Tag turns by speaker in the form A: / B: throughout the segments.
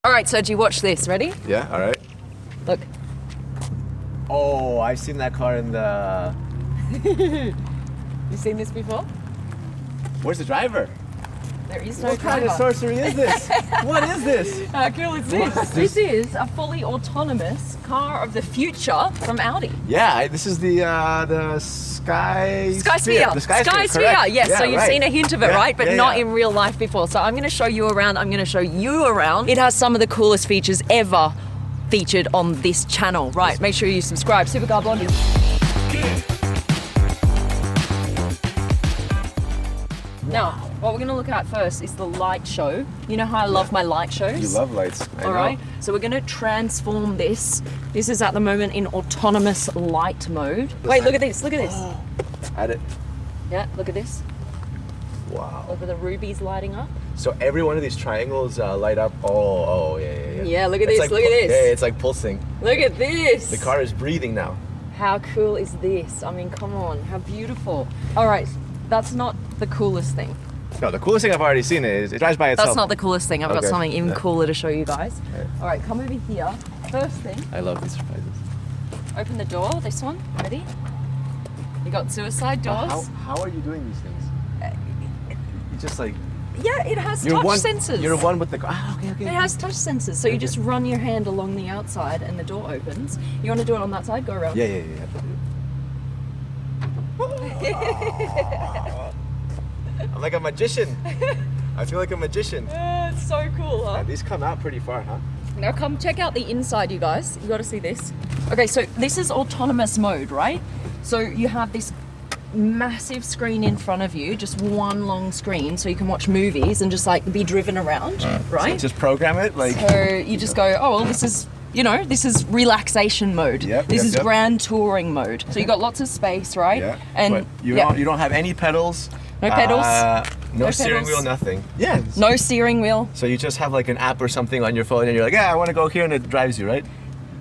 A: All right, Sergi, watch this. Ready?
B: Yeah, all right.
A: Look.
B: Oh, I've seen that car in the...
A: You seen this before?
B: Where's the driver?
A: There is no
B: What kind of
A: driver.
B: sorcery is this? What is this?
A: How cool is this? This is a fully autonomous car of the future from Audi.
B: Yeah, this is the Skysphere.
A: Skysphere.
B: The Skysphere,
A: Skysphere, yes.
B: Yeah,
A: so you've
B: right.
A: seen a hint of it,
B: Yeah,
A: right? But
B: yeah,
A: not
B: yeah.
A: in real life before. So I'm going to show you around. I'm going to show you around. It has some of the coolest features ever featured on this channel. Right, make sure you subscribe. Supercar Blondie. Now, what we're going to look at first is the light show. You know how I love my light shows?
B: You love lights. I
A: All
B: know.
A: right, so we're going to transform this. This is at the moment in autonomous light mode. Wait, look at this, look at this.
B: Add it.
A: Yeah, look at this.
B: Wow.
A: Look at the rubies lighting up.
B: So every one of these triangles light up. Oh, yeah.
A: Yeah, look at
B: It's
A: this,
B: like
A: look at this.
B: Yeah, it's like pulsing.
A: Look at this.
B: The car is breathing now.
A: How cool is this? I mean, come on, how beautiful. All right, that's not the coolest thing.
B: No, the coolest thing I've already seen is it drives by itself.
A: That's not the coolest thing. I've got
B: Okay.
A: something even
B: Yeah.
A: cooler to show you guys.
B: Okay.
A: All right, come over here. First thing,
B: I love these surprises.
A: open the door, this one, ready? You got suicide doors.
B: How are you doing these things? You just like...
A: Yeah, it has touch sensors.
B: You're one with the car. Okay.
A: It has touch sensors, so you just run your hand along the outside and the door opens. You want to do it on that side? Go around.
B: Yeah. I'm like a magician. I feel like a magician.
A: It's so cool, huh?
B: These come out pretty far, huh?
A: Now come check out the inside, you guys. You got to see this. Okay, so this is autonomous mode, right? So you have this massive screen in front of you, just one long screen, so you can watch movies and just like be driven around, right?
B: So just program it like...
A: So you just go, oh, well, this is, you know, this is relaxation mode. This is grand touring mode. So you got lots of space, right?
B: Yeah.
A: And
B: but you don't have any pedals.
A: No pedals.
B: No
A: No
B: steering
A: pedals.
B: wheel, nothing. Yeah.
A: No steering wheel.
B: So you just have like an app or something on your phone and you're like, yeah, I want to go here, and it drives you, right?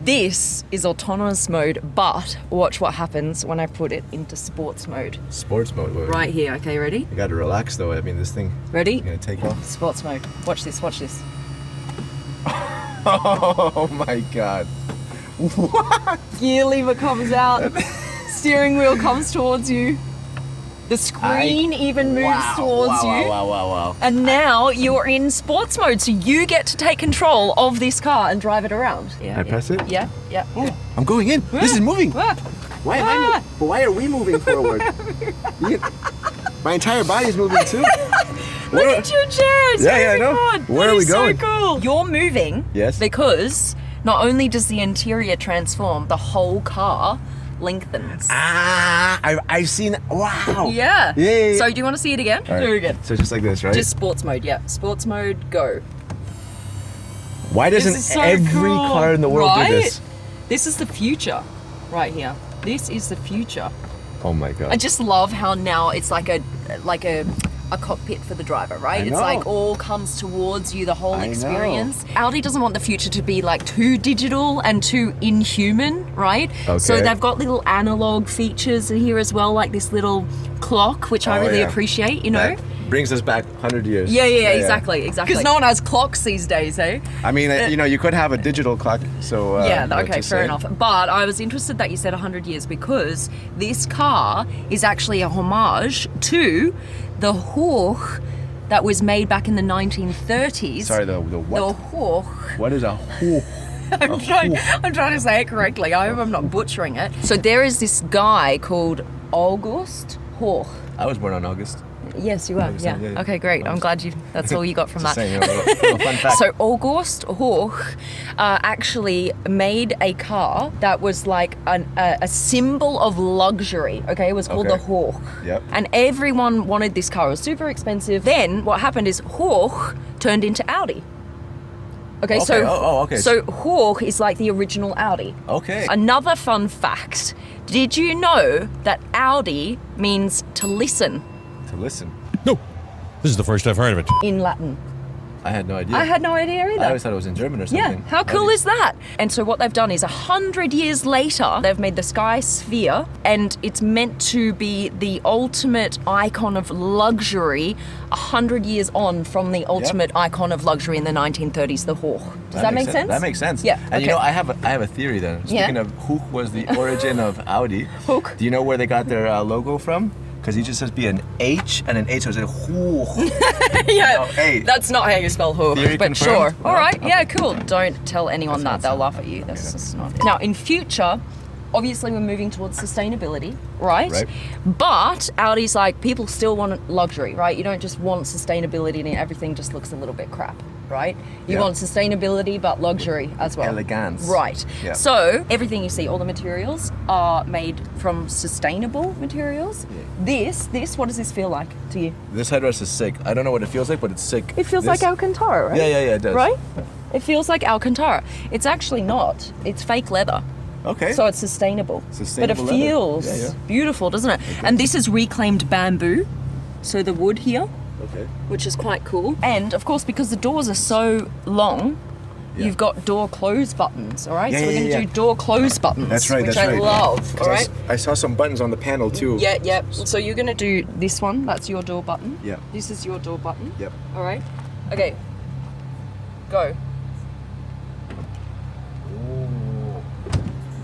A: This is autonomous mode, but watch what happens when I put it into sports mode.
B: Sports mode.
A: Right here, okay, ready?
B: You got to relax though. I mean, this thing.
A: Ready?
B: Gonna take off.
A: Sports mode. Watch this, watch this.
B: Oh my God. What?
A: Gear lever comes out, steering wheel comes towards you, the screen even moves towards you.
B: Wow.
A: And now you're in sports mode, so you get to take control of this car and drive it around. Yeah.
B: I press it?
A: Yeah.
B: I'm going in. This is moving.
A: Ah.
B: Why am I moving? But why are we moving forward? My entire body is moving too.
A: Look at your chair. It's
B: Yeah, I know.
A: on.
B: Where
A: That
B: are we
A: is
B: going?
A: So cool. You're moving.
B: Yes.
A: Because not only does the interior transform, the whole car lengthens.
B: I've seen. Wow.
A: Yeah.
B: Yeah.
A: So do you want to see it again?
B: All right.
A: Do it again.
B: So just like this, right?
A: Just sports mode, yeah. Sports mode, go.
B: Why
A: This
B: doesn't
A: is so
B: every
A: cool,
B: car in the world
A: right?
B: do this?
A: This is the future, right here. This is the future.
B: Oh my God.
A: I just love how now it's like a cockpit for the driver, right?
B: I
A: It's
B: know.
A: like all comes towards you, the whole
B: I know.
A: experience. Audi doesn't want the future to be like too digital and too inhuman, right?
B: Okay.
A: So they've got little analog features here as well, like this little clock, which I really appreciate, you know?
B: That brings us back 100 years.
A: Yeah, exactly. Because no one has clocks these days, eh?
B: I mean, you know, you could have a digital clock, so...
A: Yeah,
B: you know,
A: okay,
B: to
A: fair
B: say.
A: enough. But I was interested that you said 100 years because this car is actually a homage to the Hoch that was made back in the 1930s.
B: Sorry, the what?
A: The Hoch.
B: What is a Hoch?
A: I'm trying to say it correctly. I hope I'm not butchering it. So there is this guy called August Hoch.
B: I was born on August.
A: Yes, you are. Yeah.
B: Yeah.
A: Okay, great. I'm glad that's all you got from that.
B: Just saying, a little fun fact.
A: So August Hoch actually made a car that was like a symbol of luxury. Okay, it was called the Hoch.
B: Yep.
A: And everyone wanted this car. It was super expensive. Then what happened is Hoch turned into Audi. Okay,
B: Okay.
A: so
B: Okay.
A: so Hoch is like the original Audi.
B: Okay.
A: Another fun fact: did you know that Audi means to listen
B: To listen.
C: No, this is the first I've heard of it.
A: in Latin?
B: I had no idea.
A: I had no idea either.
B: I always thought it was in German or something.
A: Yeah, how cool is that? And so what they've done is 100 years later, they've made the Skysphere, and it's meant to be the ultimate icon of luxury 100 years on from the ultimate icon of luxury in the 1930s, the Hoch. Does that make sense?
B: That makes sense.
A: Yeah.
B: And you know, I have a theory then. Speaking of Hoch was the origin of Audi.
A: Hoch.
B: Do you know where they got their logo from? Because he just says be an H and an H, so it's a Hoch.
A: Yeah,
B: hey.
A: that's not how you spell Hoch,
B: Theory
A: but
B: confirmed?
A: sure. All right,
B: Okay.
A: yeah, cool. Don't tell anyone that, they'll laugh at you. That's
B: Okay.
A: just not. Now, in future, obviously we're moving towards sustainability, right?
B: Right.
A: But Audi's like, people still want luxury, right? You don't just want sustainability and everything just looks a little bit crap, right? You
B: Yeah.
A: want sustainability but luxury as well.
B: Elegance.
A: Right.
B: Yeah.
A: So everything you see, all the materials are made from sustainable materials. This, what does this feel like to you?
B: This headrest is sick. I don't know what it feels like, but it's sick.
A: It feels
B: This-
A: like Alcantara, right?
B: Yeah, it does.
A: Right? It feels like Alcantara. It's actually not. It's fake leather.
B: Okay.
A: So it's sustainable.
B: Sustainable
A: but it
B: leather.
A: feels
B: Yeah, yeah.
A: beautiful, doesn't it? And this is reclaimed bamboo. So the wood here,
B: Okay.
A: which is quite cool. And of course, because the doors are so long,
B: Yeah.
A: you've got door close buttons, all right?
B: Yeah,
A: so we're
B: yeah,
A: going to
B: yeah.
A: do door close buttons,
B: That's right.
A: which
B: That's
A: I
B: right.
A: love,
B: 'Cause
A: all right?
B: I saw some buttons on the panel too.
A: Yeah. So you're going to do this one. That's your door button.
B: Yeah.
A: This is your door button.
B: Yep.
A: All right? Okay. Go.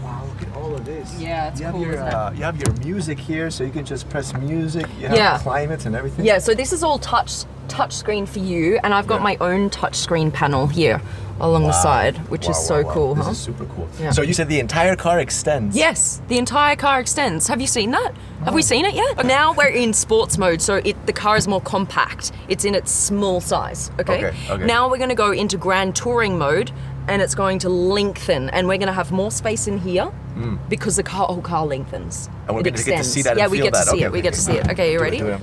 B: Wow, look at all of this.
A: Yeah, it's
B: you have
A: cool,
B: your,
A: isn't it?
B: You have your music here, so you can just press music. You have
A: Yeah.
B: climate and everything.
A: Yeah, so this is all touch screen for you, and I've got
B: Yeah.
A: my own touch screen panel here along the side, which is so cool,
B: This
A: huh?
B: is super cool.
A: Yeah.
B: So you said the entire car extends?
A: Yes, the entire car extends. Have you seen that? Have we seen it yet? Now we're in sports mode, so the car is more compact. It's in its small size, okay?
B: Okay.
A: Now we're gonna go into grand touring mode, and it's going to lengthen, and we're gonna have more space in here because the whole car lengthens.
B: And we're
A: It
B: gonna get to
A: extends.
B: see that and
A: Yeah, we
B: feel
A: get to
B: that.
A: see
B: Okay,
A: it. We
B: okay,
A: get to see it. Okay, you
B: Do it,
A: ready?
B: do it.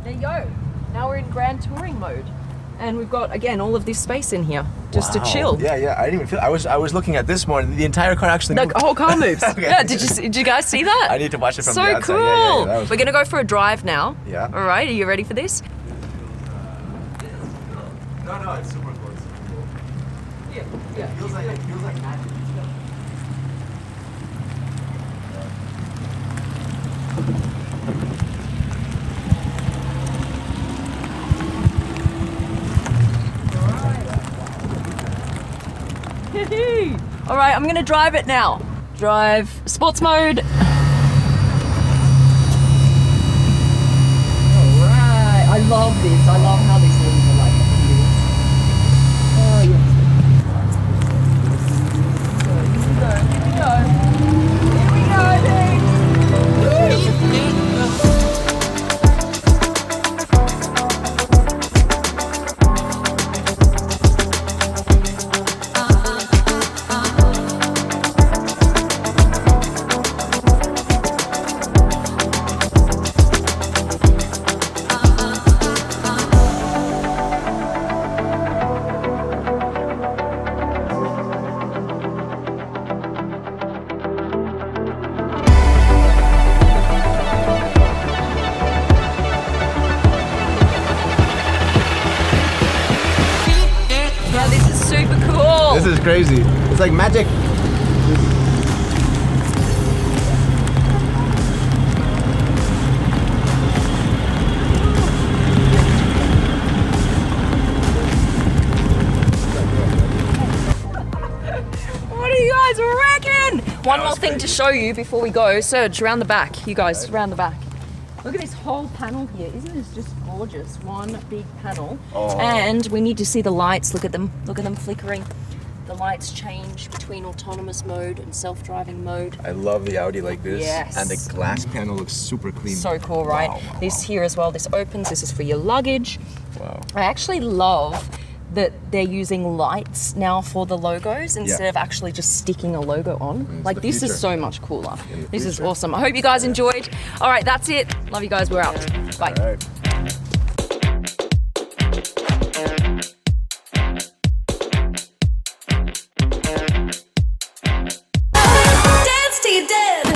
A: There you go. Now we're in grand touring mode. And we've got, again, all of this space in here just to
B: Wow.
A: chill.
B: Yeah, I didn't even feel. I was looking at this more, and the entire car actually
A: The
B: moved.
A: whole car moves.
B: Okay.
A: Yeah, did you guys see that?
B: I need to watch it from
A: so
B: the outside.
A: cool.
B: Yeah, that was
A: We're gonna go for a drive now.
B: Yeah.
A: All right, are you ready for this?
B: No, it's super cool. It's super cool.
A: Yeah.
B: It feels like magic.
A: All right, I'm gonna drive it now. Drive sports mode. All right, I love this. I love how these things are like here. Oh yes. Here we go. Here we go. Yeah, this is super cool.
B: This is crazy. It's like magic.
A: What do you guys reckon? One more
B: was
A: thing to
B: crazy.
A: show you before we go. Serge, around the back. You guys, around the back. Look at this whole panel here. Isn't this just gorgeous? One big panel.
B: Oh.
A: And we need to see the lights. Look at them. Look at them flickering. The lights change between autonomous mode and self-driving mode.
B: I love the Audi like this.
A: Yes.
B: And the glass panel looks super clean.
A: So cool, right?
B: Wow, wow,
A: This here as well. This opens. This is for your luggage.
B: Wow.
A: I actually love that they're using lights now for the logos instead of actually just sticking a logo on.
B: It's
A: Like
B: the
A: this
B: future.
A: is so much cooler.
B: In the
A: This is
B: future.
A: awesome. I hope you guys enjoyed. All right, that's it. Love you guys. We're out. Bye.
B: All right.
C: Dance till you're dead.